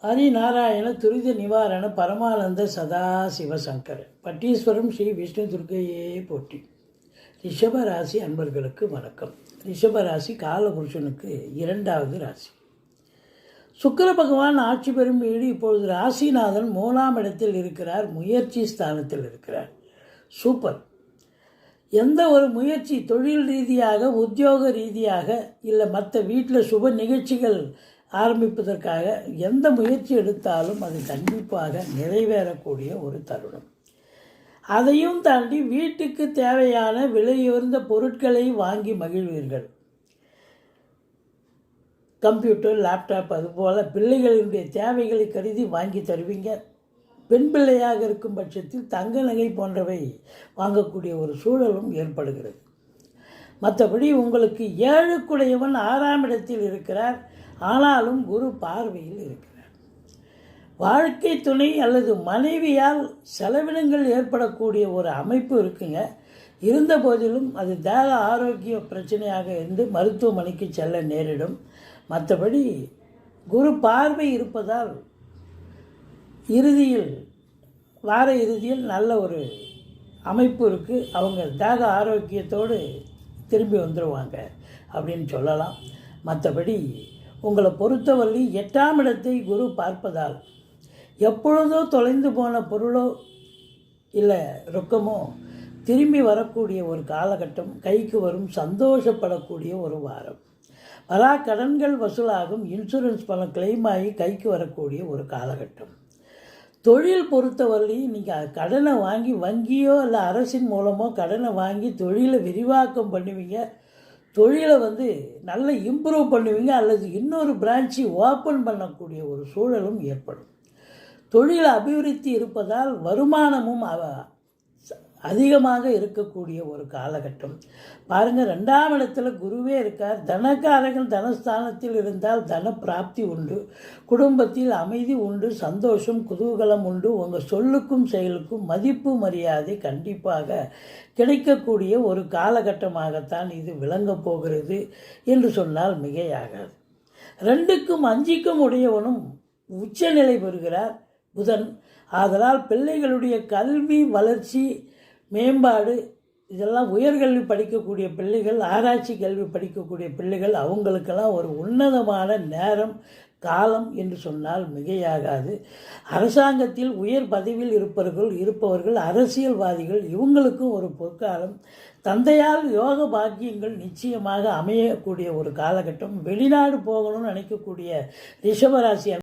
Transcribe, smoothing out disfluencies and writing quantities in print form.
ஹரிநாராயண துரித நிவாரண பரமானந்த சதாசிவசங்கர பட்டீஸ்வரம் ஸ்ரீ விஷ்ணு துர்க்கையே போற்றி. ரிஷபராசி அன்பர்களுக்கு வணக்கம். ரிஷபராசி காலபுருஷனுக்கு 2வது ராசி. சுக்கிர பகவான் ஆட்சி பெறும் வீடு. இப்பொழுது ராசிநாதன் 3ஆம் இடத்தில் இருக்கிறார், முயற்சி ஸ்தானத்தில் இருக்கிறார். சூப்பர். எந்த ஒரு முயற்சி, தொழில் ரீதியாக, உத்தியோக ரீதியாக, இல்லை மற்ற வீட்டில் சுப நிகழ்ச்சிகள் ஆரம்பிப்பதற்காக எந்த முயற்சி எடுத்தாலும் அது கண்டிப்பாக நிறைவேறக்கூடிய ஒரு தருணம். அதையும் தாண்டி வீட்டுக்கு தேவையான விலையுயர்ந்த பொருட்களை வாங்கி மகிழ்வீர்கள். கம்ப்யூட்டர், லேப்டாப், அதுபோல் பிள்ளைகளுடைய தேவைகளை கருதி வாங்கி தருவீங்க. பெண் பிள்ளையாக இருக்கும் பட்சத்தில் தங்க நகை போன்றவை வாங்கக்கூடிய ஒரு சூழலும் ஏற்படுகிறது. மற்றபடி உங்களுக்கு 7க்குடையவன் 6ஆம் இடத்தில் இருக்கிறார். ஆனாலும் குரு பார்வையில் இருக்கிறார். வாழ்க்கை துணை அல்லது மனைவியால் செலவினங்கள் ஏற்படக்கூடிய ஒரு அமைப்பு இருக்குங்க. இருந்த போதிலும் அது தேக ஆரோக்கிய பிரச்சனையாக இருந்து மருத்துவமனைக்கு செல்ல நேரிடும். மற்றபடி குரு பார்வை இருப்பதால் வார இறுதியில் நல்ல ஒரு அமைப்பு இருக்குது. அவங்க தேக ஆரோக்கியத்தோடு திரும்பி வந்துடுவாங்க அப்படின்னு சொல்லலாம். மற்றபடி உங்களை பொறுத்தவரை 8ஆம் இடத்தை குரு பார்ப்பதால் எப்பொழுதோ தொலைந்து போன பொருளோ இல்லை ரொக்கமோ திரும்பி வரக்கூடிய ஒரு காலகட்டம், கைக்கு வரும், சந்தோஷப்படக்கூடிய ஒரு வாரம். பல கடன்கள் வசூலாகும், இன்சூரன்ஸ் பணம் கிளைம் ஆகி கைக்கு வரக்கூடிய ஒரு காலகட்டம். தொழில் பொறுத்தவரை நீங்கள் கடனை வாங்கி வங்கியோ இல்லை அரசின் மூலமோ கடனை வாங்கி தொழிலை விரிவாக்கம் பண்ணுவீங்க. தொழிலை நல்ல இம்ப்ரூவ் பண்ணுவீங்க, அல்லது இன்னொரு பிரான்ச்சு ஓப்பன் பண்ணக்கூடிய ஒரு சூழலும் ஏற்படும். தொழில் அபிவிருத்தி இருப்பதால் வருமானமும் அதிகமாக இருக்கக்கூடிய ஒரு காலகட்டம். பாருங்கள், 2ஆம் இடத்துல குருவே இருக்கார். தனக்காரகன் தனஸ்தானத்தில் இருந்தால் தன பிராப்தி உண்டு, குடும்பத்தில் அமைதி உண்டு, சந்தோஷம் குதூகலம் உண்டு. உங்கள் சொல்லுக்கும் செயலுக்கும் மதிப்பு மரியாதை கண்டிப்பாக கிடைக்கக்கூடிய ஒரு காலகட்டமாகத்தான் இது விளங்கப் போகிறது என்று சொன்னால் மிகையாகாது. 2க்கும் 5க்கும் உடையவனும் உச்சநிலை பெறுகிறார் புதன். ஆதலால் பிள்ளைகளுடைய கல்வி வளர்ச்சி மேம்பாடு, இதெல்லாம் உயர்கல்வி படிக்கக்கூடிய பிள்ளைகள், ஆராய்ச்சி கல்வி படிக்கக்கூடிய பிள்ளைகள், அவங்களுக்கெல்லாம் ஒரு உன்னதமான நேரம் காலம் என்று சொன்னால் மிகையாகாது. அரசாங்கத்தில் உயர் பதவியில் இருப்பவர்கள் அரசியல்வாதிகள், இவங்களுக்கும் ஒரு பொற்காலம். தந்தையால் யோக பாக்கியங்கள் நிச்சயமாக அமையக்கூடிய ஒரு காலகட்டம். வெளிநாடு போகணும்னு நினைக்கக்கூடிய ரிஷபராசி